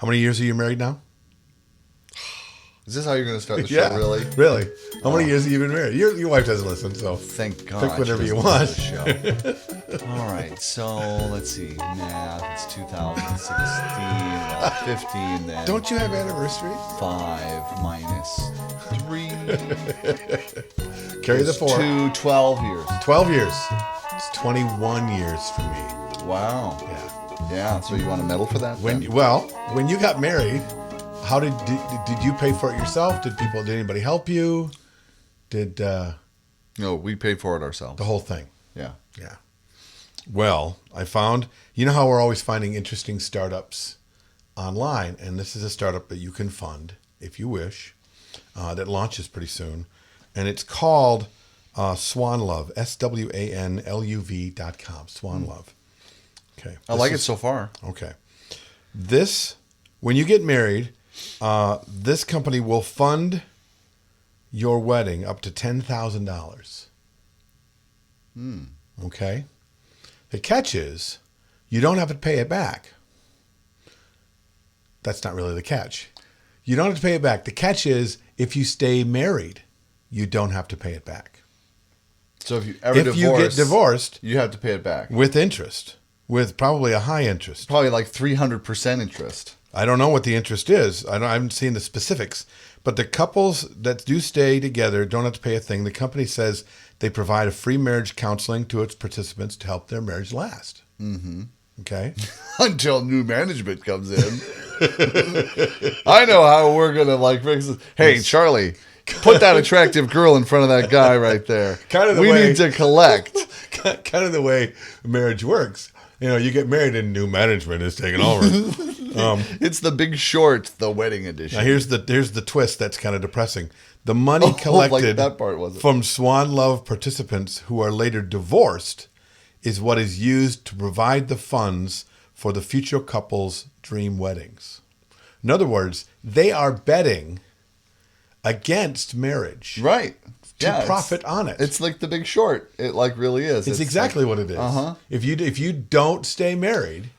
How many years are you married now? Is this how you're going to start the show, Yeah, really? Really? How many years have you been married? Your wife doesn't listen, so Thank God. pick whatever she you doesn't want. listen to the show. All right, so let's see. Math, it's 2016, 15 then. Don't you have anniversaries? 5 minus 3. Carry the 4. 12 years. 12 years. It's 21 years for me. Wow. Yeah. Yeah, so you want a medal for that? When you got married, how did you pay for it yourself? Did anybody help you? No, we paid for it ourselves. The whole thing? Yeah. Yeah. Well, I found, you know how we're always finding interesting startups online, and this is a startup that you can fund if you wish, that launches pretty soon, and it's called Swanluv, SWANLUV.com, Swanluv. Okay. I like it so far. Okay. When you get married, this company will fund your wedding up to $10,000. Okay. The catch is you don't have to pay it back. That's not really the catch. You don't have to pay it back. The catch is if you stay married, you don't have to pay it back. So if you get divorced, you have to pay it back. With interest. With probably a high interest. Probably like 300% interest. I don't know what the interest is. I haven't seen the specifics. But the couples that do stay together don't have to pay a thing. The company says they provide a free marriage counseling to its participants to help their marriage last. Mm-hmm. Okay? Until new management comes in. I know how we're going to fix this. Hey, Charlie, put that attractive girl in front of that guy right there. We need to collect. Kind of the way marriage works. You get married and new management is taking over. It's The Big Short, the wedding edition. Now here's the twist that's kind of depressing. The money collected that part wasn't. From Swanluv participants who are later divorced is what is used to provide the funds for the future couple's dream weddings. In other words, they are betting against marriage. Right. To profit on it. It's like The Big Short. It really is. It's exactly what it is. Uh-huh. If you don't stay married,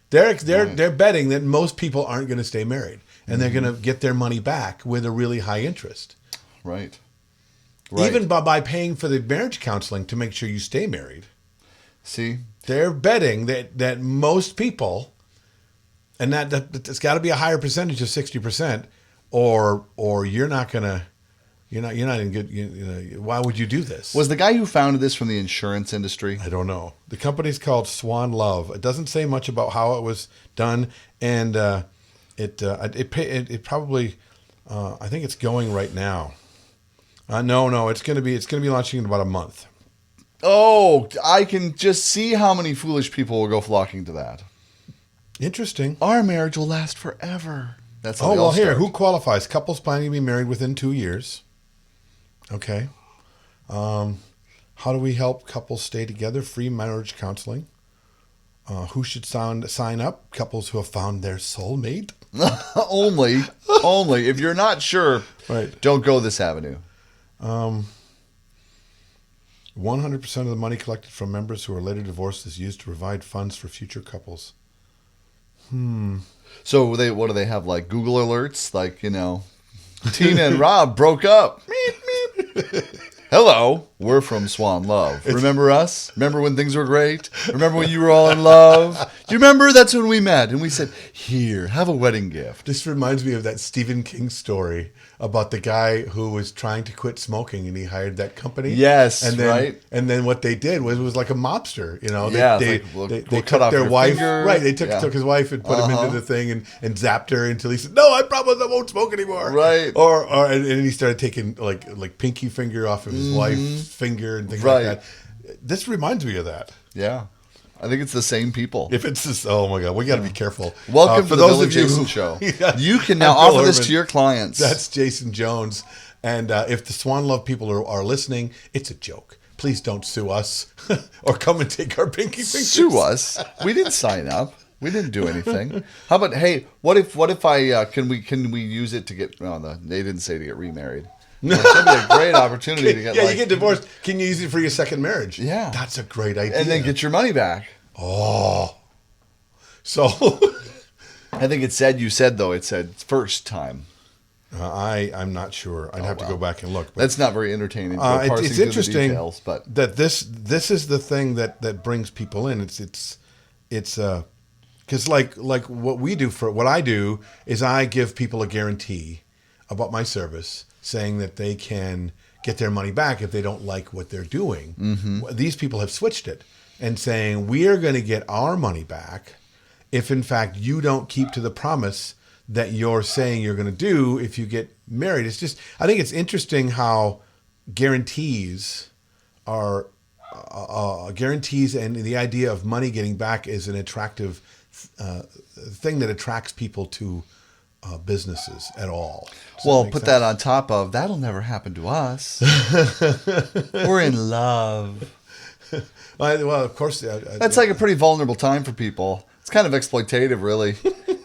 they're betting that most people aren't going to stay married, and they're going to get their money back with a really high interest. Right. Even by paying for the marriage counseling to make sure you stay married. See, they're betting that most people, and that it's got to be a higher percentage of 60%, or you're not gonna. You're not in good. Why would you do this? Was the guy who founded this from the insurance industry? I don't know. The company's called Swanluv. It doesn't say much about how it was done, and it probably. I think it's going right now. No, it's gonna be launching in about a month. Oh, I can just see how many foolish people will go flocking to that. Interesting. Our marriage will last forever. That's how well, here, who qualifies? Couples planning to be married within 2 years. Okay. How do we help couples stay together? Free marriage counseling. Who should sign up? Couples who have found their soulmate. Only. If you're not sure, right. Don't go this avenue. 100% of the money collected from members who are later divorced is used to provide funds for future couples. So what do they have, like Google alerts? Like, Tina and Rob broke up. Meep, meep. Hello, we're from Swanluv. Remember us? Remember when things were great? Remember when you were all in love? Do you remember? That's when we met. And we said, here, have a wedding gift. This reminds me of that Stephen King story about the guy who was trying to quit smoking and he hired that company. Yes, and then, right. And then what they did was like a mobster. They cut took their wife. Finger. Right, they took his wife and put him into the thing and zapped her until he said, "No, I promise I won't smoke anymore." Right. And he started taking like pinky finger off of his wife's finger and things like that. This reminds me of that. Yeah. I think it's the same people. If it's this, oh my God, we got to be careful. Welcome to the Bill and Jason Show. You can now offer this to your clients. That's Jason Jones. And if the Swanluv people are listening, it's a joke. Please don't sue us or come and take our pinky fingers. Sue us? We didn't sign up. We didn't do anything. How about, hey, what if I can we use it to get? No, they didn't say to get remarried. That'd be a great opportunity to get. Yeah, you get divorced. Can you use it for your second marriage? Yeah, that's a great idea. And then get your money back. Oh, so I think it said first time. I'm not sure. I'd have to go back and look. But that's not very entertaining. It's interesting the details, but that this is the thing that brings people in. It's because like what we do for what I do is I give people a guarantee about my service, saying that they can get their money back if they don't like what they're doing. Mm-hmm. These people have switched it and saying we are going to get our money back if in fact you don't keep to the promise that you're saying you're going to do if you get married. It's just, I think it's interesting how guarantees are guarantees, and the idea of money getting back is an attractive thing that attracts people to businesses at all. Well, put that on top of that'll never happen to us. We're in love. Well, of course. That's like a pretty vulnerable time for people. It's kind of exploitative, really.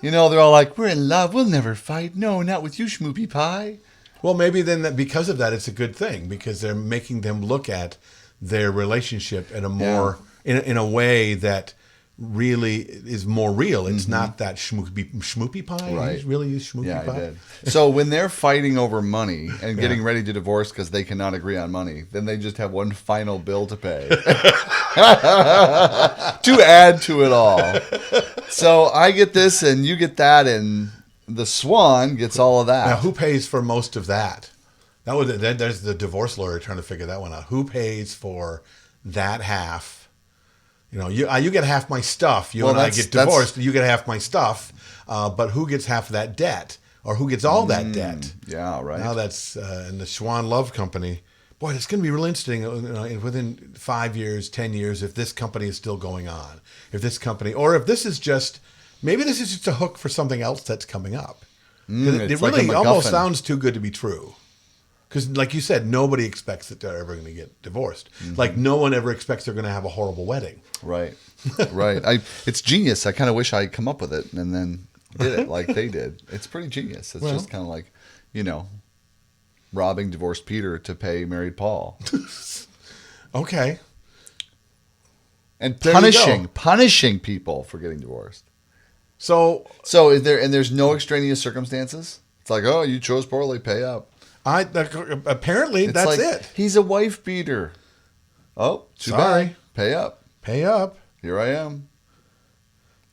You know, they're all like, we're in love. We'll never fight. No, not with you, schmoopy pie. Well, maybe then because of that, it's a good thing because they're making them look at their relationship in a more in a way that really is more real. It's not that schmoopy pie. Right. You really use schmoopy pie? I did. So when they're fighting over money and getting ready to divorce because they cannot agree on money, then they just have one final bill to pay to add to it all. So I get this and you get that, and the swan gets all of that. Now, who pays for most of that? There's the divorce lawyer trying to figure that one out. Who pays for that half? You know, you get half my stuff. You and I get divorced. You get half my stuff. But who gets half that debt? Or who gets all that debt? Yeah, right. Now that's in the Swan Love Company. Boy, it's going to be real interesting within 5 years, 10 years, if this company is still going on. If this company, or if this is just, maybe this is just a hook for something else that's coming up. It really like almost sounds too good to be true. Because like you said, nobody expects that they're ever going to get divorced. Like no one ever expects they're going to have a horrible wedding. Right. Right. It's genius. I kind of wish I'd come up with it and then did it like they did. It's pretty genius. It's just kind of like, you know, robbing divorced Peter to pay married Paul. Okay. And punishing people for getting divorced. So is there, and there's no extraneous circumstances? It's like, oh, you chose poorly, pay up. Apparently that's like, it. He's a wife beater. Oh, too bad. Pay up. Pay up. Here I am.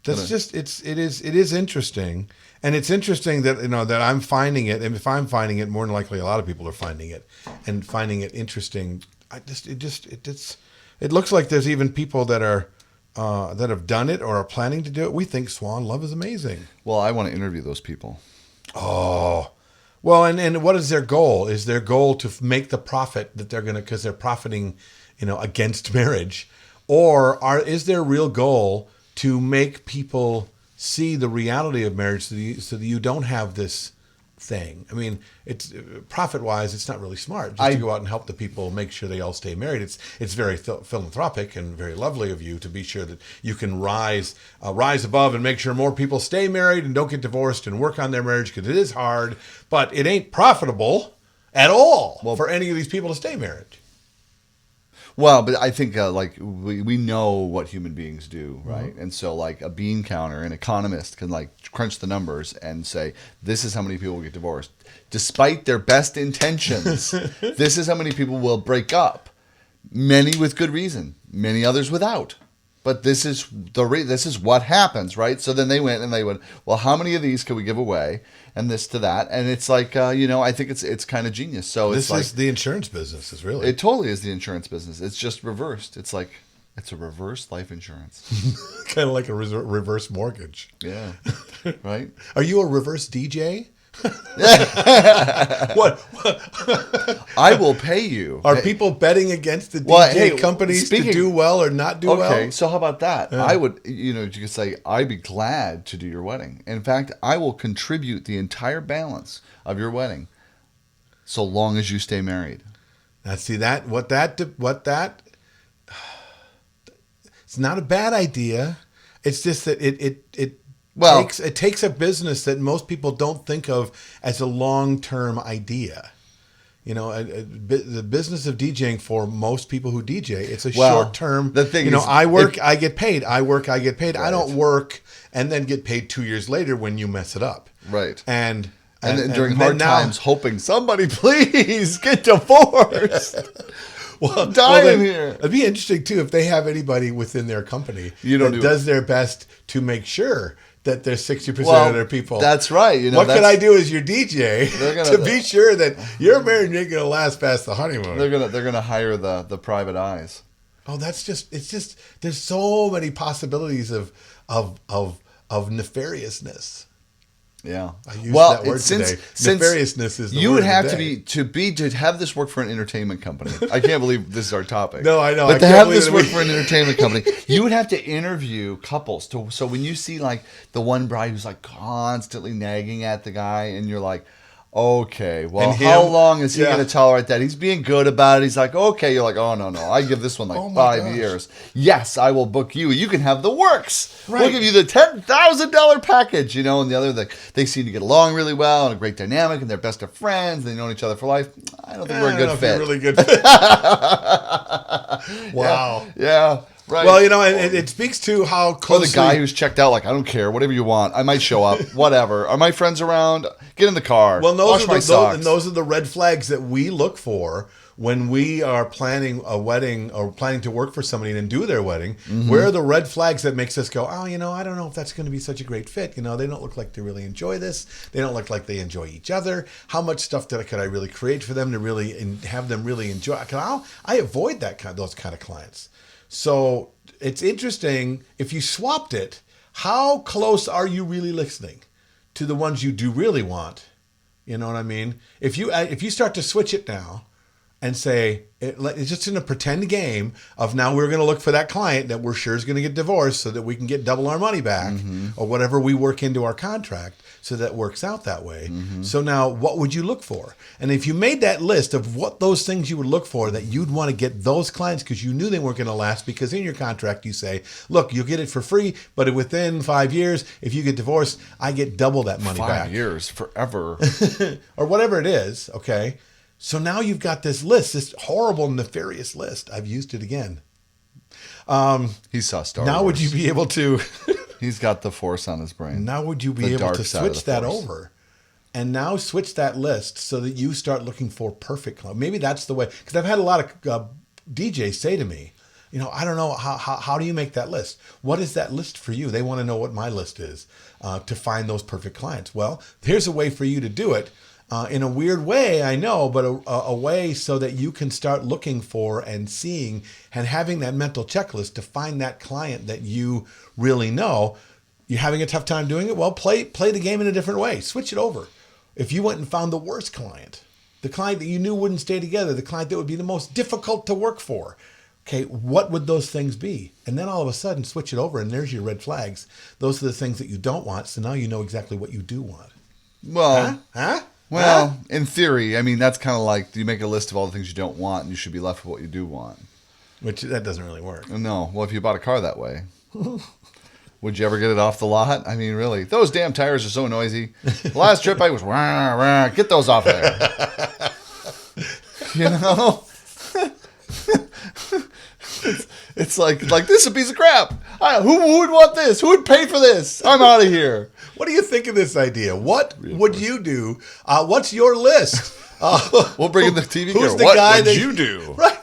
That's just it is interesting, and it's interesting that that I'm finding it, and if I'm finding it, more than likely a lot of people are finding it and finding it interesting. It looks like there's even people that are that have done it or are planning to do it. We think Swan Love is amazing. Well, I want to interview those people. Oh. Well, and what is their goal? Is their goal to make the profit that they're going to, because they're profiting, against marriage? Or is their real goal to make people see the reality of marriage so that you don't have this thing? I mean, it's profit-wise, it's not really smart just to go out and help the people make sure they all stay married. It's very philanthropic and very lovely of you to be sure that you can rise above and make sure more people stay married and don't get divorced and work on their marriage, because it is hard, but it ain't profitable at all for any of these people to stay married. Well, but I think we know what human beings do, right? Mm-hmm. And so like a bean counter, an economist can like crunch the numbers and say, this is how many people will get divorced. Despite their best intentions, this is how many people will break up. Many with good reason, many others without. But this is this is what happens, right? So then they went and they went, well, how many of these can we give away? And this to that. And it's like, I think it's kind of genius. So this is the insurance business, is really. It totally is the insurance business. It's just reversed. It's like, it's a reverse life insurance. Kind of like a reverse mortgage. Yeah. Right? Are you a reverse DJ? What? I will pay you. Are people betting against the DJ companies to do well or not do well? Okay, so how about that? Yeah. I would, you could say, I'd be glad to do your wedding. In fact, I will contribute the entire balance of your wedding, so long as you stay married. Now, see what that. It's not a bad idea. It's just that it takes a business that most people don't think of as a long-term idea. the business of DJing for most people who DJ, it's a Well, short term. the thing is, I work, I get paid. I work, I get paid. I Right. don't work and then get paid 2 years later when you mess it up. Right. And then during then hard now- times, hoping somebody please get divorced. Well, I'm dying then here. It'd be interesting too if they have anybody within their company You don't that do does their best to make sure that there's 60% Well, of their people. that's right. You know, what can that's- I do as your DJ to be sure that your marriage ain't gonna last past the honeymoon? They're gonna hire the private eyes. Oh, it's just there's so many possibilities of nefariousness. Yeah. I used that word today. Since Nefariousness is the you word would of have the to day. to have this work for an entertainment company. I can't believe this is our topic. No, I know. But I to can't have believe this that work we- for an entertainment company, you would have to interview couples. So when you see like the one bride who's like constantly nagging at the guy, and you're like, okay, well, And how him- long is he yeah. going to tolerate that? He's being good about it. He's like, okay. You're like, oh, no. I give this one like Oh, my 5 gosh. years. Yes, I will book you. You can have the works. We'll Right. give you the $10,000 package, And the other, they seem to get along really well and a great dynamic, and they're best of friends. They've known each other for life. I don't think we're a I don't good know if fit. you're really good fit. Wow. Yeah. Right. Well, it speaks to how Or closely the guy who's checked out, like, I don't care, whatever you want. I might show up, whatever. Are my friends around? Get in the car. Well, wash my socks. those are the red flags that we look for when we are planning a wedding or planning to work for somebody and do their wedding. Mm-hmm. Where are the red flags that makes us go, oh, I don't know if that's going to be such a great fit. They don't look like they really enjoy this. They don't look like they enjoy each other. How much stuff could I really create for them to really have them really enjoy? I avoid those kind of clients. So it's interesting if you swapped it. How close are you really listening to the ones you do really want? You know what I mean? If you start to switch it now and say it's just in a pretend game of now we're going to look for that client that we're sure is going to get divorced so that we can get double our money back or whatever we work into our contract so that works out that way. So now what would you look for? And if you made that list of what those things you would look for that you'd want to get those clients because you knew they weren't going to last, because in your contract you say, look, you'll get it for free, but within 5 years, if you get divorced, I get double that money back. 5 years, forever. Or whatever it is, okay? So now you've got this list, this horrible, nefarious list. I've used it again. He saw Star Now Wars. would you be able to... He's got the Force on his brain. Now would you be The able dark to side of switch the that Force. over? And now switch that list so that you start looking for perfect clients. Maybe that's the way. Because I've had a lot of DJs say to me, I don't know, how do you make that list? What is that list for you? They want to know what my list is to find those perfect clients. Well, here's a way for you to do it. In a weird way, I know, but a way so that you can start looking for and seeing and having that mental checklist to find that client that you really know. You're having a tough time doing it? Well, play the game in a different way. Switch it over. If you went and found the worst client, the client that you knew wouldn't stay together, the client that would be the most difficult to work for, okay, what would those things be? And then all of a sudden switch it over and there's your red flags. Those are the things that you don't want. So now you know exactly what you do want. Well, Huh? well, in theory, I mean, that's kind of like you make a list of all the things you don't want, and you should be left with what you do want. Which that doesn't really work. No. Well, if you bought a car that way, would you ever get it off the lot? I mean, really, those damn tires are so noisy. The last trip I was, rah, rah, get those off there. It's like this is a piece of crap. Who would want this? Who would pay for this? I'm out of here. What do you think of this idea? What would you do? What's your list? We'll bring in the TV Who's girl. the What guy would that you do? Right.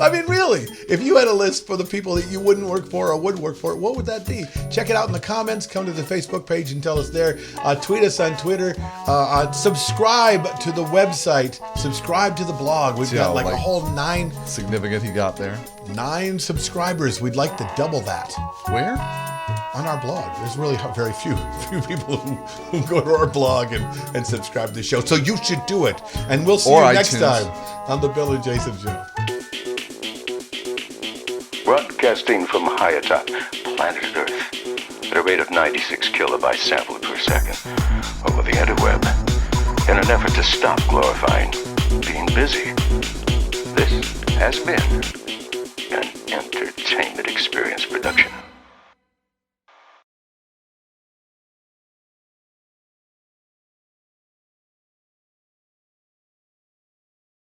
I mean, really, if you had a list for the people that you wouldn't work for or would work for, what would that be? Check it out in the comments. Come to the Facebook page and tell us there. Tweet us on Twitter. Subscribe to the website. Subscribe to the blog. We've got like a whole Significant he got there. 9 subscribers. We'd like to double that. Where? On our blog. There's really very few people who go to our blog and subscribe to the show. So you should do it. And we'll see you next time on the Bill and Jason Show. Broadcasting from high atop planet Earth at a rate of 96 kilobytes sampled per second over the interweb in an effort to stop glorifying being busy. This has been an entertainment experience production.